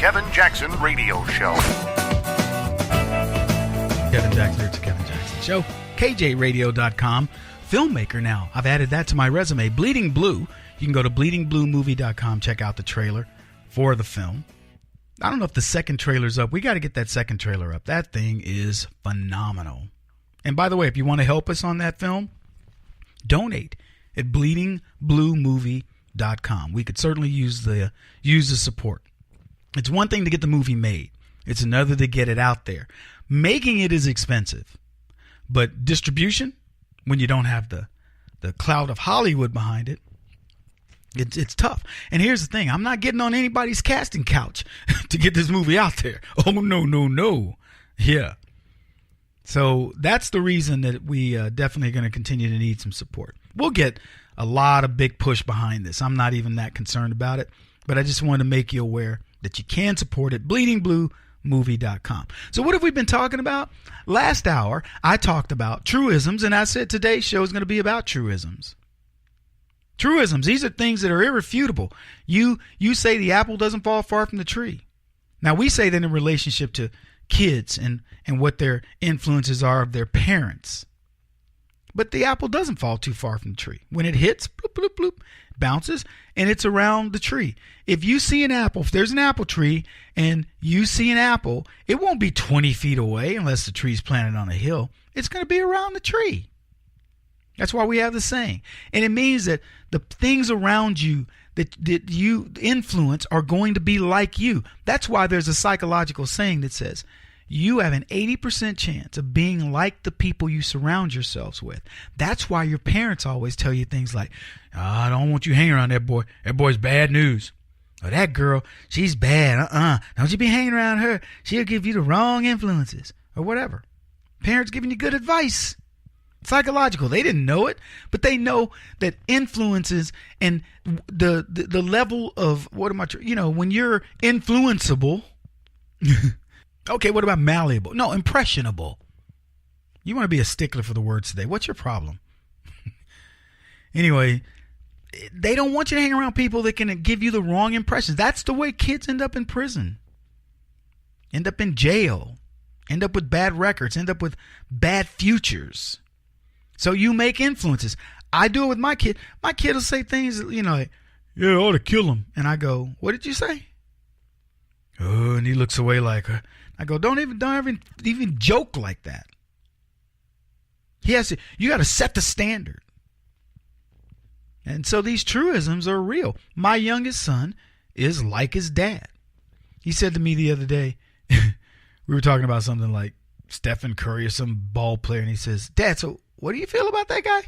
Kevin Jackson Radio Show. Kevin Jackson, it's the Kevin Jackson Show. KJRadio.com. Filmmaker now. I've added that to my resume. Bleeding Blue. You can go to bleedingbluemovie.com, check out the trailer for the film. I don't know if the second trailer's up. We got to get that second trailer up. That thing is phenomenal. And by the way, if you want to help us on that film, donate at bleedingbluemovie.com. We could certainly use the support. It's one thing to get the movie made. It's another to get it out there. Making it is expensive. But distribution, when you don't have the cloud of Hollywood behind it, it's tough. And here's the thing. I'm not getting on anybody's casting couch to get this movie out there. Oh, no. Yeah. So that's the reason that we definitely are going to continue to need some support. We'll get a lot of big push behind this. I'm not even that concerned about it. But I just wanted to make you aware that you can support it. bleedingbluemovie.com. So what have we been talking about? Last hour, I talked about truisms, and I said today's show is going to be about truisms. Truisms, these are things that are irrefutable. You say the apple doesn't fall far from the tree. Now, we say that in relationship to kids and what their influences are of their parents. But the apple doesn't fall too far from the tree. When it hits, bloop, bloop, bloop, bounces, and it's around the tree. If you see an apple, if there's an apple tree and you see an apple, it won't be 20 feet away unless the tree's planted on a hill. It's going to be around the tree. That's why we have the saying. And it means that the things around you that you influence are going to be like you. That's why there's a psychological saying that says, you have an 80% chance of being like the people you surround yourselves with. That's why your parents always tell you things like, I don't want you hanging around that boy. That boy's bad news. Or that girl, she's bad. Don't you be hanging around her. She'll give you the wrong influences. Or whatever. Parents giving you good advice. Psychological. They didn't know it, but they know that influences and the level of when you're influenceable. Okay, what about malleable? No, impressionable. You want to be a stickler for the words today. What's your problem? Anyway, they don't want you to hang around people that can give you the wrong impressions. That's the way kids end up in prison, end up in jail, end up with bad records, end up with bad futures. So you make influences. I do it with my kid. My kid will say things, like, yeah, I ought to kill him. And I go, what did you say? Oh, and he looks away like, I go, don't even joke like that. You got to set the standard. And so these truisms are real. My youngest son is like his dad. He said to me the other day, we were talking about something like Stephen Curry or some ball player, and he says, Dad, so what do you feel about that guy?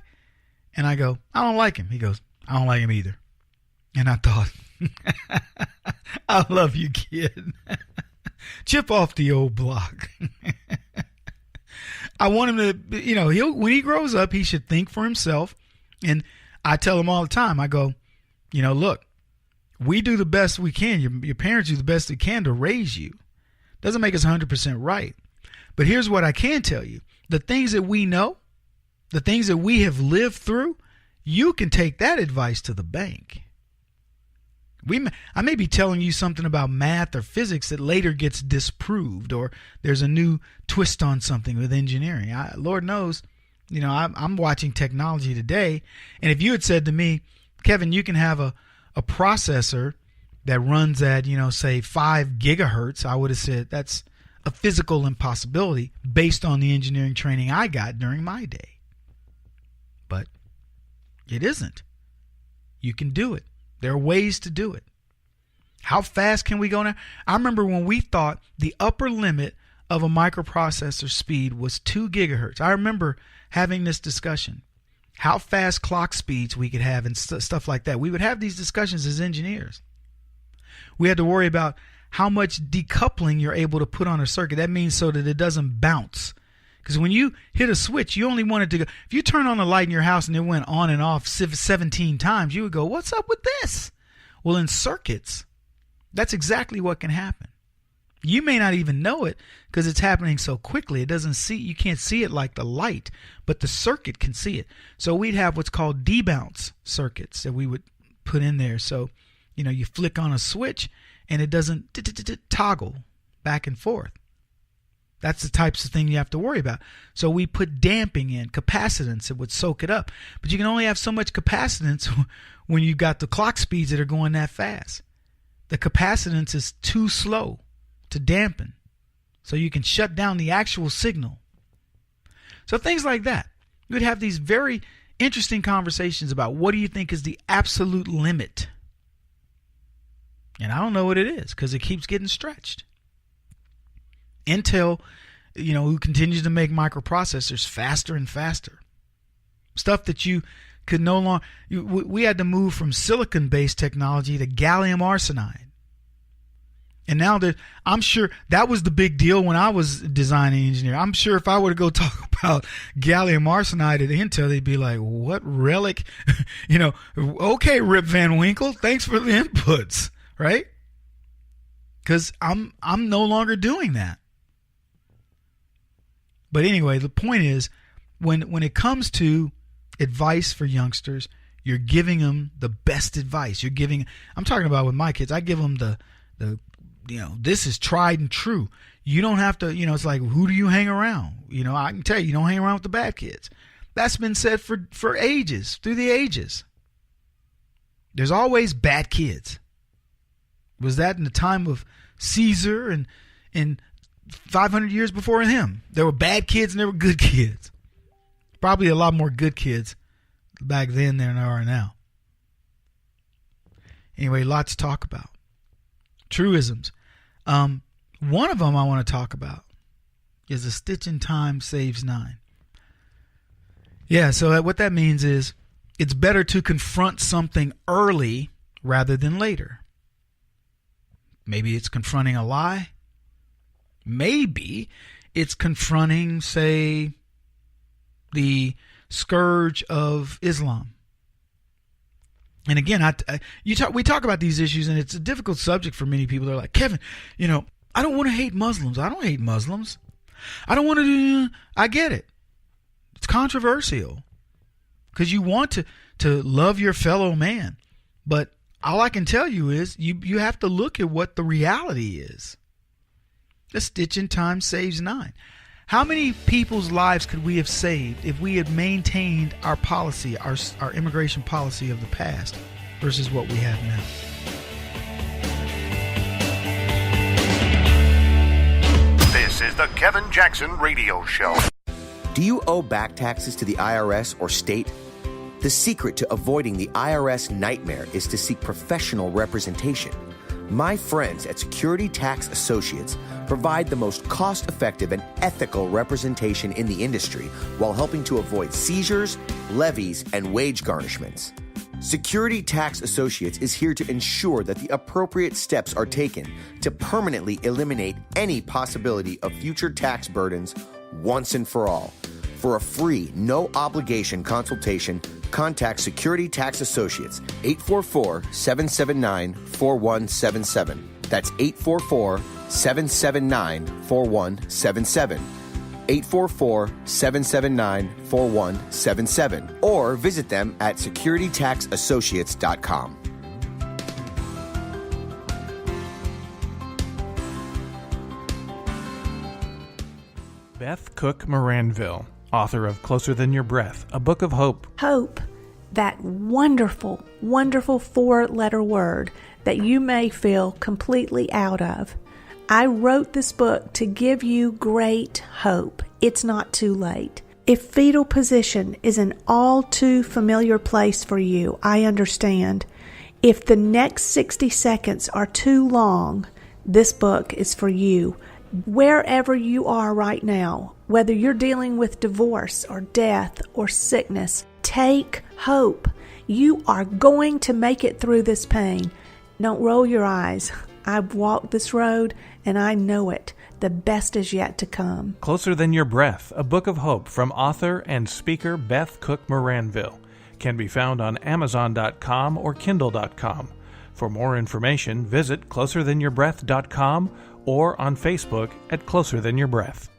And I go, I don't like him. He goes, I don't like him either. And I thought, I love you, kid. Chip off the old block. I want him to, when he grows up, he should think for himself. And I tell him all the time, I go, look, we do the best we can. Your parents do the best they can to raise you. Doesn't make us 100% right. But here's what I can tell you. The things that we know, the things that we have lived through, you can take that advice to the bank. I may be telling you something about math or physics that later gets disproved, or there's a new twist on something with engineering. Lord knows, I'm watching technology today. And if you had said to me, Kevin, you can have a processor that runs at, say 5 gigahertz, I would have said that's a physical impossibility based on the engineering training I got during my day. But it isn't. You can do it. There are ways to do it. How fast can we go now? I remember when we thought the upper limit of a microprocessor speed was 2 gigahertz. I remember having this discussion. How fast clock speeds we could have and stuff like that. We would have these discussions as engineers. We had to worry about how much decoupling you're able to put on a circuit. That means so that it doesn't bounce. Because when you hit a switch, you only want it to go. If you turn on the light in your house and it went on and off 17 times, you would go, what's up with this? Well, in circuits, that's exactly what can happen. You may not even know it because it's happening so quickly. You can't see it like the light, but the circuit can see it. So we'd have what's called debounce circuits that we would put in there. So, you flick on a switch and it doesn't toggle back and forth. That's the types of thing you have to worry about. So we put damping in, capacitance that would soak it up. But you can only have so much capacitance when you've got the clock speeds that are going that fast. The capacitance is too slow to dampen. So you can shut down the actual signal. So things like that. You would have these very interesting conversations about what do you think is the absolute limit. And I don't know what it is because it keeps getting stretched. Intel, who continues to make microprocessors faster and faster. Stuff that you could no longer... We had to move from silicon-based technology to gallium arsenide. And now that I'm sure that was the big deal when I was designing engineer. I'm sure if I were to go talk about gallium arsenide at Intel, they'd be like, what relic? Okay, Rip Van Winkle, thanks for the inputs, right? Because I'm no longer doing that. But anyway, the point is, when it comes to advice for youngsters, you're giving them the best advice. I'm talking about with my kids, I give them the this is tried and true. You don't have to, it's like, who do you hang around? I can tell you don't hang around with the bad kids. That's been said for ages, through the ages. There's always bad kids. Was that in the time of Caesar and 500 years before him? There were bad kids and there were good kids. Probably a lot more good kids back then than there are now. Anyway, lots to talk about. Truisms. One of them I want to talk about is a stitch in time saves 9. Yeah, so what that means is it's better to confront something early rather than later. Maybe it's confronting a lie. Maybe it's confronting, say, the scourge of Islam. And again, we talk about these issues, and it's a difficult subject for many people. They're like, Kevin, I don't want to hate Muslims. I don't hate Muslims. I don't want to do. I get it. It's controversial because you want to love your fellow man, but all I can tell you is you have to look at what the reality is. A stitch in time saves 9. How many people's lives could we have saved if we had maintained our policy, our immigration policy of the past versus what we have now? This is the Kevin Jackson Radio Show. Do you owe back taxes to the IRS or state? The secret to avoiding the IRS nightmare is to seek professional representation. My friends at Security Tax Associates provide the most cost-effective and ethical representation in the industry while helping to avoid seizures, levies, and wage garnishments. Security Tax Associates is here to ensure that the appropriate steps are taken to permanently eliminate any possibility of future tax burdens once and for all. For a free, no-obligation consultation, contact Security Tax Associates, 844-779-4177. That's 844-779-4177. 844-779-4177. Or visit them at securitytaxassociates.com. Beth Cook Moranville, author of Closer Than Your Breath, a book of hope. Hope, that wonderful, wonderful 4-letter word that you may feel completely out of. I wrote this book to give you great hope. It's not too late. If fetal position is an all too familiar place for you, I understand. If the next 60 seconds are too long, this book is for you. Wherever you are right now, whether you're dealing with divorce or death or sickness, take hope. You are going to make it through this pain. Don't roll your eyes. I've walked this road and I know it. The best is yet to come. Closer Than Your Breath, a book of hope from author and speaker Beth Cook Moranville, can be found on Amazon.com or Kindle.com. For more information, visit closerthanyourBreath.com or on Facebook at Closer Than Your Breath.